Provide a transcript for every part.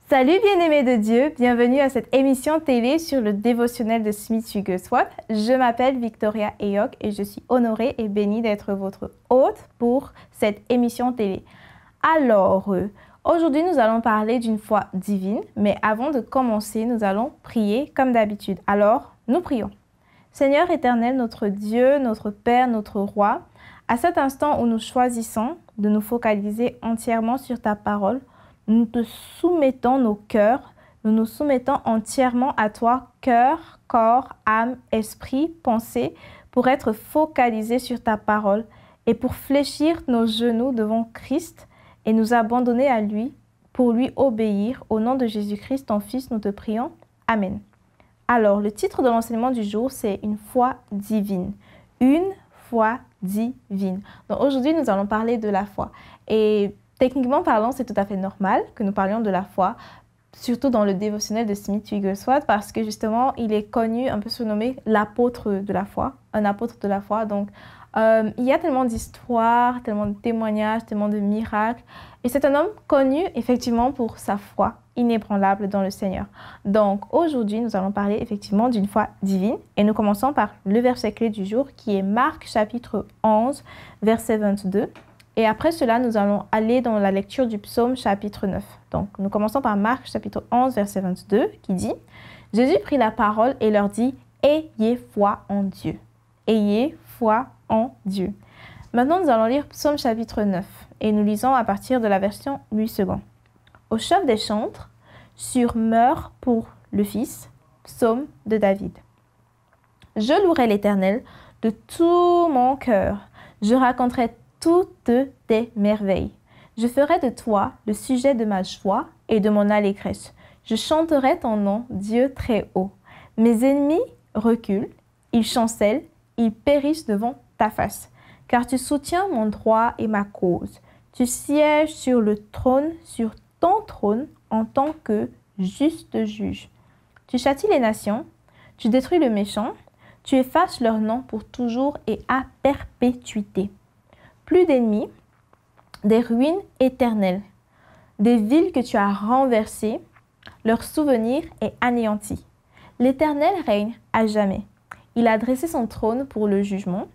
Salut bien-aimés de Dieu, bienvenue à cette émission télé sur le dévotionnel de Smith Wigglesworth. Je m'appelle Victoria Eyok et je suis honorée et bénie d'être votre hôte pour cette émission télé. Alors, aujourd'hui nous allons parler d'une foi divine, mais avant de commencer, nous allons prier comme d'habitude. Alors, nous prions. Seigneur éternel, notre Dieu, notre Père, notre Roi, à cet instant où nous choisissons de nous focaliser entièrement sur ta parole, nous te soumettons nos cœurs, nous nous soumettons entièrement à toi, cœur, corps, âme, esprit, pensée, pour être focalisés sur ta parole et pour fléchir nos genoux devant Christ et nous abandonner à lui, pour lui obéir. Au nom de Jésus-Christ, ton Fils, nous te prions. Amen. Alors, le titre de l'enseignement du jour, c'est « Une foi divine ». Une foi divine. Donc, aujourd'hui, nous allons parler de la foi. Et techniquement parlant, c'est tout à fait normal que nous parlions de la foi, surtout dans le dévotionnel de Smith Wigglesworth, parce que justement, il est connu, un peu surnommé l'apôtre de la foi, un apôtre de la foi. Donc, il y a tellement d'histoires, tellement de témoignages, tellement de miracles. Et c'est un homme connu, effectivement, pour sa foi inébranlable dans le Seigneur. Donc, aujourd'hui, nous allons parler, effectivement, d'une foi divine. Et nous commençons par le verset clé du jour, qui est Marc, chapitre 11, verset 22. Et après cela, nous allons aller dans la lecture du psaume chapitre 9. Donc, nous commençons par Marc chapitre 11, verset 22, qui dit « Jésus prit la parole et leur dit « Ayez foi en Dieu. Ayez foi en Dieu. » Maintenant, nous allons lire psaume chapitre 9 et nous lisons à partir de la version 8 secondes. « Au chef des chantres, sur meurt pour le Fils, psaume de David. Je louerai l'Éternel de tout mon cœur. Je raconterai toutes tes merveilles. Je ferai de toi le sujet de ma joie et de mon allégresse. Je chanterai ton nom, Dieu très haut. Mes ennemis reculent, ils chancellent, ils périssent devant ta face. Car tu soutiens mon droit et ma cause. Tu sièges sur le trône, sur ton trône, en tant que juste juge. Tu châties les nations, tu détruis le méchant, tu effaces leur nom pour toujours et à perpétuité. Plus d'ennemis, des ruines éternelles, des villes que tu as renversées, leur souvenir est anéanti. L'Éternel règne à jamais. Il a dressé son trône pour le jugement.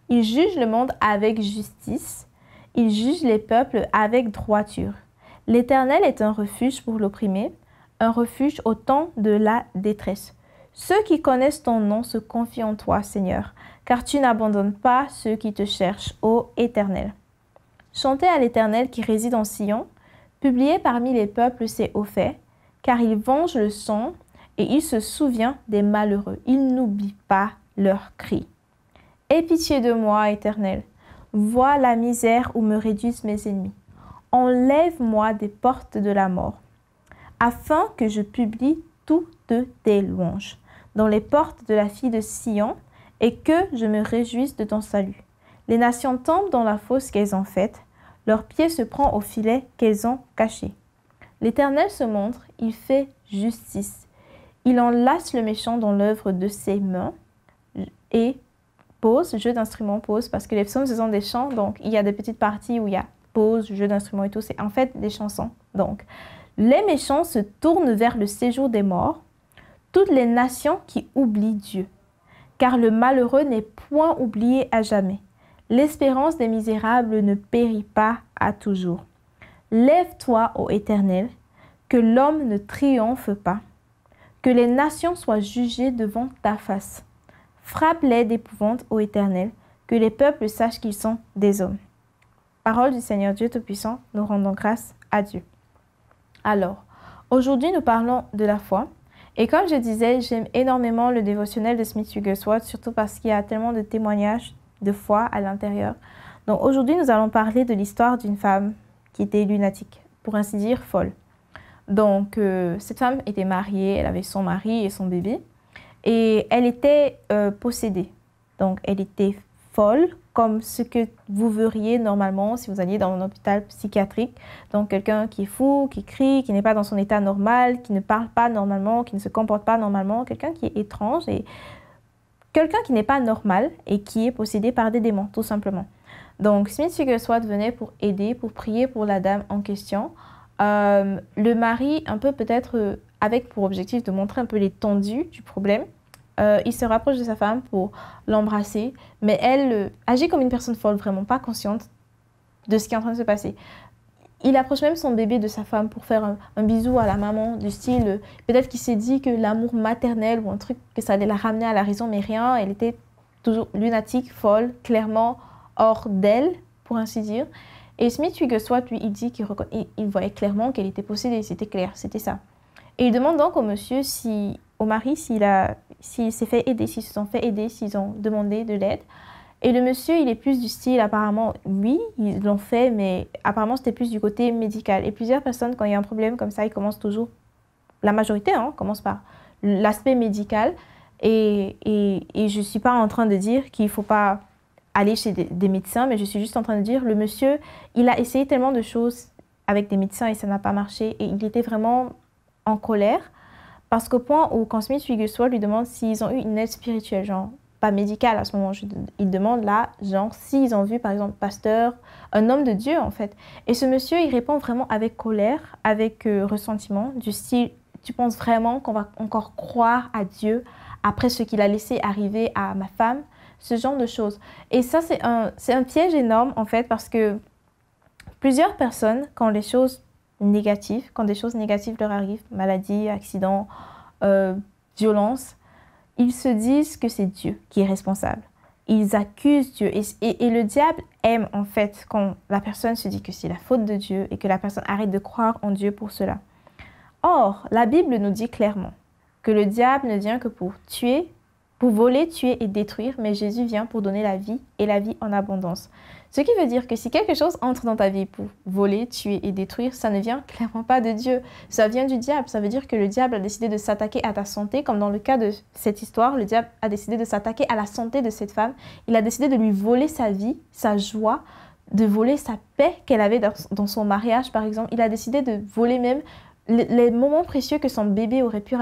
Il juge le monde avec justice. Il juge les peuples avec droiture. L'Éternel est un refuge pour l'opprimé, un refuge au temps de la détresse. Ceux qui connaissent ton nom se confient en toi, Seigneur, car tu n'abandonnes pas ceux qui te cherchent, ô Éternel. Chantez à l'Éternel qui réside en Sion, publiez parmi les peuples ses hauts faits, car il venge le sang et il se souvient des malheureux. Il n'oublie pas leurs cris. Aie pitié de moi, Éternel. Vois la misère où me réduisent mes ennemis. Enlève-moi des portes de la mort, afin que je publie toutes tes louanges dans les portes de la fille de Sion, et que je me réjouisse de ton salut. Les nations tombent dans la fosse qu'elles ont faite, leur pied se prend au filet qu'elles ont caché. L'Éternel se montre, il fait justice. Il enlace le méchant dans l'œuvre de ses mains. Et pause, jeu d'instruments, pause, parce que les psaumes, ce sont des chants, donc il y a des petites parties où il y a pause, jeu d'instruments et tout, c'est en fait des chansons. Donc, les méchants se tournent vers le séjour des morts, toutes les nations qui oublient Dieu. Car le malheureux n'est point oublié à jamais. L'espérance des misérables ne périt pas à toujours. Lève-toi, ô Éternel, que l'homme ne triomphe pas, que les nations soient jugées devant ta face. Frappe-les d'épouvante, ô Éternel, que les peuples sachent qu'ils sont des hommes. Parole du Seigneur Dieu Tout-Puissant, nous rendons grâce à Dieu. Alors, aujourd'hui nous parlons de la foi. Et comme je disais, j'aime énormément le dévotionnel de Smith Wigglesworth, surtout parce qu'il y a tellement de témoignages de foi à l'intérieur. Donc aujourd'hui, nous allons parler de l'histoire d'une femme qui était lunatique, pour ainsi dire folle. Donc cette femme était mariée, elle avait son mari et son bébé, et elle était possédée. Donc elle était folle, comme ce que vous verriez normalement si vous alliez dans un hôpital psychiatrique. Donc quelqu'un qui est fou, qui crie, qui n'est pas dans son état normal, qui ne parle pas normalement, qui ne se comporte pas normalement, quelqu'un qui est étrange et quelqu'un qui n'est pas normal et qui est possédé par des démons, tout simplement. Donc Smith Wigglesworth venait pour aider, pour prier pour la dame en question, Le mari, un peu peut-être avec pour objectif de montrer un peu l'étendue du problème, il se rapproche de sa femme pour l'embrasser, mais elle agit comme une personne folle, vraiment pas consciente de ce qui est en train de se passer. Il approche même son bébé de sa femme pour faire un bisou à la maman, du style, peut-être qu'il s'est dit que l'amour maternel ou un truc, que ça allait la ramener à la raison, mais rien, elle était toujours lunatique, folle, clairement hors d'elle, pour ainsi dire. Et Smith Wigglesworth, lui, il dit qu'il voyait clairement qu'elle était possédée, c'était clair, c'était ça. Et il demande donc au monsieur, au mari, s'il s'est fait aider, s'ils se sont fait aider, s'ils ont demandé de l'aide. Et le monsieur, il est plus du style, apparemment, oui, ils l'ont fait, mais apparemment, c'était plus du côté médical. Et plusieurs personnes, quand il y a un problème comme ça, ils commencent toujours, la majorité, commence par l'aspect médical. Et je ne suis pas en train de dire qu'il ne faut pas aller chez des médecins, mais je suis juste en train de dire, le monsieur, il a essayé tellement de choses avec des médecins et ça n'a pas marché. Et il était vraiment en colère, parce qu'au point où, quand Smith Wigglesworth lui demande s'ils ont eu une aide spirituelle, genre, pas médical à ce moment, il demande là, genre, s'ils ont vu, par exemple, pasteur, un homme de Dieu, en fait. Et ce monsieur, il répond vraiment avec colère, avec ressentiment, du style, tu penses vraiment qu'on va encore croire à Dieu après ce qu'il a laissé arriver à ma femme? Ce genre de choses. Et ça, c'est un piège énorme, en fait, parce que plusieurs personnes, quand des choses négatives leur arrivent, maladie, accident, violence, ils se disent que c'est Dieu qui est responsable. Ils accusent Dieu. Et le diable aime, en fait, quand la personne se dit que c'est la faute de Dieu et que la personne arrête de croire en Dieu pour cela. Or, la Bible nous dit clairement que le diable ne vient que pour tuer, pour voler, tuer et détruire, mais Jésus vient pour donner la vie et la vie en abondance. Ce qui veut dire que si quelque chose entre dans ta vie pour voler, tuer et détruire, ça ne vient clairement pas de Dieu. Ça vient du diable. Ça veut dire que le diable a décidé de s'attaquer à ta santé, comme dans le cas de cette histoire, le diable a décidé de s'attaquer à la santé de cette femme. Il a décidé de lui voler sa vie, sa joie, de voler sa paix qu'elle avait dans son mariage, par exemple. Il a décidé de voler même les moments précieux que son bébé aurait pu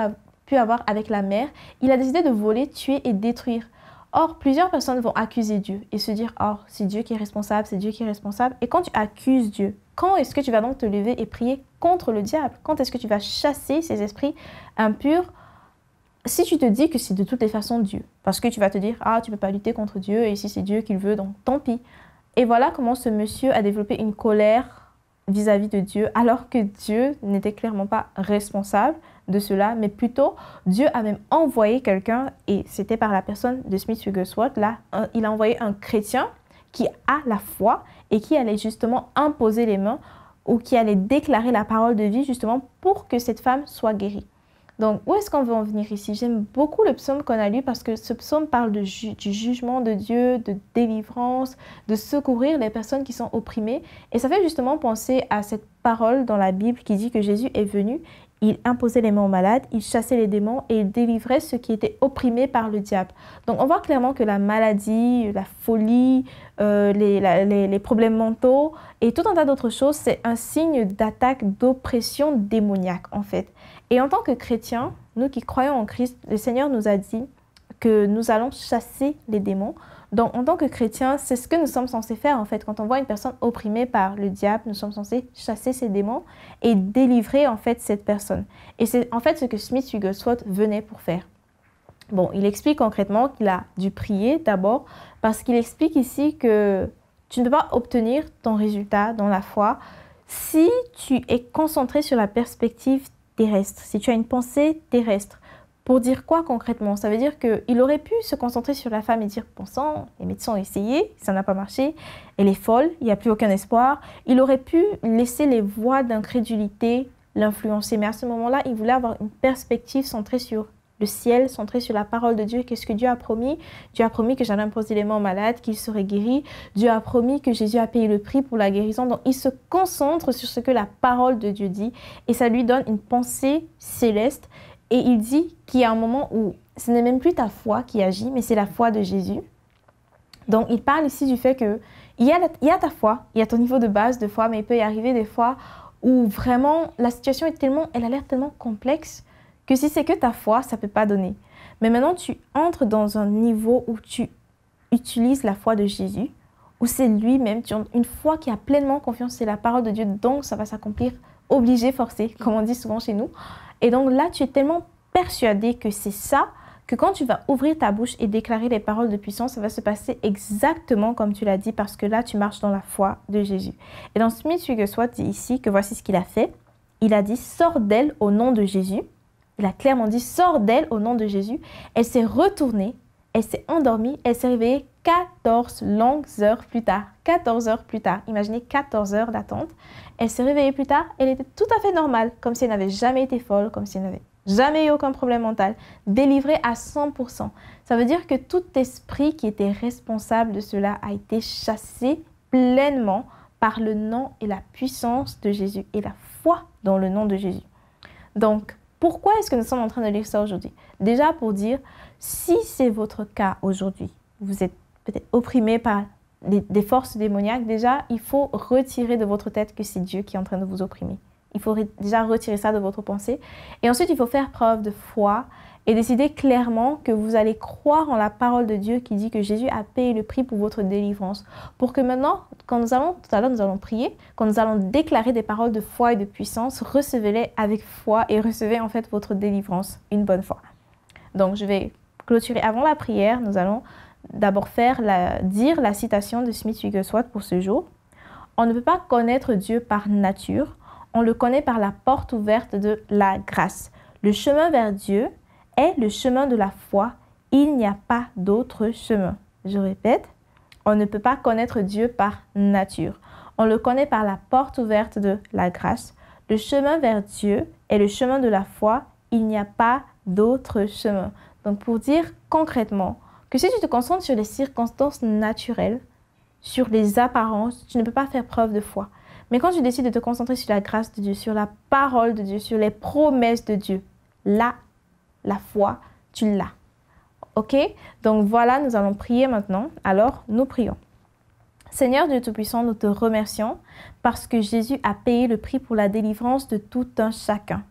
avoir avec la mère. Il a décidé de voler, tuer et détruire. Or, plusieurs personnes vont accuser Dieu et se dire « Oh, c'est Dieu qui est responsable, c'est Dieu qui est responsable. » Et quand tu accuses Dieu, quand est-ce que tu vas donc te lever et prier contre le diable? Quand est-ce que tu vas chasser ces esprits impurs si tu te dis que c'est de toutes les façons Dieu? Parce que tu vas te dire « Ah, tu ne peux pas lutter contre Dieu et si c'est Dieu qui le veut, donc tant pis. » Et voilà comment ce monsieur a développé une colère vis-à-vis de Dieu, alors que Dieu n'était clairement pas responsable de cela, mais plutôt Dieu a même envoyé quelqu'un, et c'était par la personne de Smith Wigglesworth, là, il a envoyé un chrétien qui a la foi et qui allait justement imposer les mains ou qui allait déclarer la parole de vie justement pour que cette femme soit guérie. Donc, où est-ce qu'on veut en venir ici? J'aime beaucoup le psaume qu'on a lu parce que ce psaume parle du jugement de Dieu, de délivrance, de secourir les personnes qui sont opprimées. Et ça fait justement penser à cette parole dans la Bible qui dit que Jésus est venu, il imposait les mains aux malades, il chassait les démons et il délivrait ceux qui étaient opprimés par le diable. Donc, on voit clairement que la maladie, la folie, les problèmes mentaux et tout un tas d'autres choses, c'est un signe d'attaque, d'oppression démoniaque en fait. Et en tant que chrétiens, nous qui croyons en Christ, le Seigneur nous a dit que nous allons chasser les démons. Donc, en tant que chrétiens, c'est ce que nous sommes censés faire en fait. Quand on voit une personne opprimée par le diable, nous sommes censés chasser ces démons et délivrer en fait cette personne. Et c'est en fait ce que Smith Wigglesworth venait pour faire. Bon, il explique concrètement qu'il a dû prier d'abord parce qu'il explique ici que tu ne peux pas obtenir ton résultat dans la foi si tu es concentré sur la perspective terrestre, si tu as une pensée terrestre. Pour dire quoi concrètement? Ça veut dire qu'il aurait pu se concentrer sur la femme et dire « Bon sang, les médecins ont essayé, ça n'a pas marché, elle est folle, il n'y a plus aucun espoir. » Il aurait pu laisser les voies d'incrédulité l'influencer. Mais à ce moment-là, il voulait avoir une perspective centrée sur le ciel, centrée sur la parole de Dieu. Qu'est-ce que Dieu a promis? Dieu a promis que j'allais imposer les mains aux malades, qu'ils seraient guéris. Dieu a promis que Jésus a payé le prix pour la guérison. Donc, il se concentre sur ce que la parole de Dieu dit et ça lui donne une pensée céleste. Et il dit qu'il y a un moment où ce n'est même plus ta foi qui agit, mais c'est la foi de Jésus. Donc, il parle ici du fait qu'il y a ta foi, il y a ton niveau de base de foi, mais il peut y arriver des fois où vraiment la situation est elle a l'air tellement complexe que si c'est que ta foi, ça ne peut pas donner. Mais maintenant, tu entres dans un niveau où tu utilises la foi de Jésus, où c'est lui-même, tu as une foi qui a pleinement confiance, c'est la parole de Dieu, donc ça va s'accomplir obligé, forcé, comme on dit souvent chez nous. Et donc là, tu es tellement persuadé que c'est ça, que quand tu vas ouvrir ta bouche et déclarer les paroles de puissance, ça va se passer exactement comme tu l'as dit, parce que là, tu marches dans la foi de Jésus. Et dans Smith Wigglesworth dit ici que voici ce qu'il a fait. Il a dit « Sors d'elle au nom de Jésus ». Il a clairement dit « Sors d'elle au nom de Jésus ». Elle s'est retournée, elle s'est endormie, elle s'est réveillée 14 longues heures plus tard. 14 heures plus tard. Imaginez 14 heures d'attente. Elle s'est réveillée plus tard, elle était tout à fait normale, comme si elle n'avait jamais été folle, comme si elle n'avait jamais eu aucun problème mental, délivrée à 100%. Ça veut dire que tout esprit qui était responsable de cela a été chassé pleinement par le nom et la puissance de Jésus et la foi dans le nom de Jésus. Donc, pourquoi est-ce que nous sommes en train de lire ça aujourd'hui? Déjà pour dire, si c'est votre cas aujourd'hui, vous êtes peut-être opprimé par des forces démoniaques, déjà, il faut retirer de votre tête que c'est Dieu qui est en train de vous opprimer. Il faut déjà retirer ça de votre pensée. Et ensuite, il faut faire preuve de foi et décider clairement que vous allez croire en la parole de Dieu qui dit que Jésus a payé le prix pour votre délivrance. Pour que maintenant, tout à l'heure, nous allons prier, quand nous allons déclarer des paroles de foi et de puissance, recevez-les avec foi et recevez en fait votre délivrance une bonne fois. Donc, je vais clôturer avant la prière. Nous allons d'abord dire la citation de Smith Wigglesworth pour ce jour. On ne peut pas connaître Dieu par nature. On le connaît par la porte ouverte de la grâce. Le chemin vers Dieu est le chemin de la foi. Il n'y a pas d'autre chemin. Je répète, on ne peut pas connaître Dieu par nature. On le connaît par la porte ouverte de la grâce. Le chemin vers Dieu est le chemin de la foi. Il n'y a pas d'autre chemin. Donc pour dire concrètement que si tu te concentres sur les circonstances naturelles, sur les apparences, tu ne peux pas faire preuve de foi. Mais quand tu décides de te concentrer sur la grâce de Dieu, sur la parole de Dieu, sur les promesses de Dieu, là, la foi, tu l'as. Ok? Donc voilà, nous allons prier maintenant. Alors, nous prions. Seigneur Dieu Tout-Puissant, nous te remercions parce que Jésus a payé le prix pour la délivrance de tout un chacun.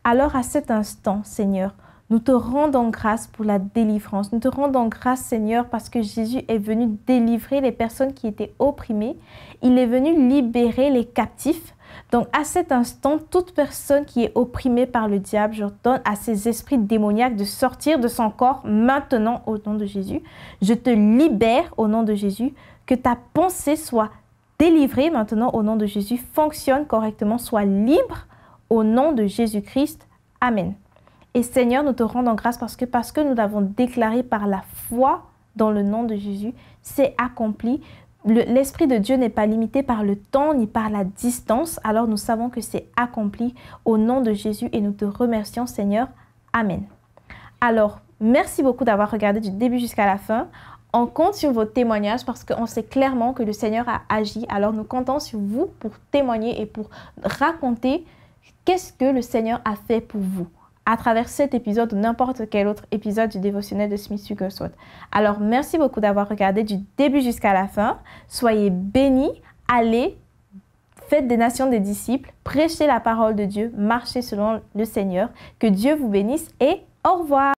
Alors à cet instant, Seigneur, nous te rendons grâce pour la délivrance. Nous te rendons grâce, Seigneur, parce que Jésus est venu délivrer les personnes qui étaient opprimées. Il est venu libérer les captifs. Donc, à cet instant, toute personne qui est opprimée par le diable, j'ordonne à ces esprits démoniaques de sortir de son corps maintenant au nom de Jésus. Je te libère au nom de Jésus. Que ta pensée soit délivrée maintenant au nom de Jésus. Fonctionne correctement, soit libre au nom de Jésus-Christ. Amen. Et Seigneur, nous te rendons grâce parce que nous l'avons déclaré par la foi dans le nom de Jésus, c'est accompli. L'Esprit de Dieu n'est pas limité par le temps ni par la distance. Alors nous savons que c'est accompli au nom de Jésus et nous te remercions, Seigneur. Amen. Alors, merci beaucoup d'avoir regardé du début jusqu'à la fin. On compte sur vos témoignages parce qu'on sait clairement que le Seigneur a agi. Alors nous comptons sur vous pour témoigner et pour raconter qu'est-ce que le Seigneur a fait pour vous à travers cet épisode ou n'importe quel autre épisode du dévotionnel de Smith Wigglesworth. Alors, merci beaucoup d'avoir regardé du début jusqu'à la fin. Soyez bénis, allez, faites des nations des disciples, prêchez la parole de Dieu, marchez selon le Seigneur. Que Dieu vous bénisse et au revoir.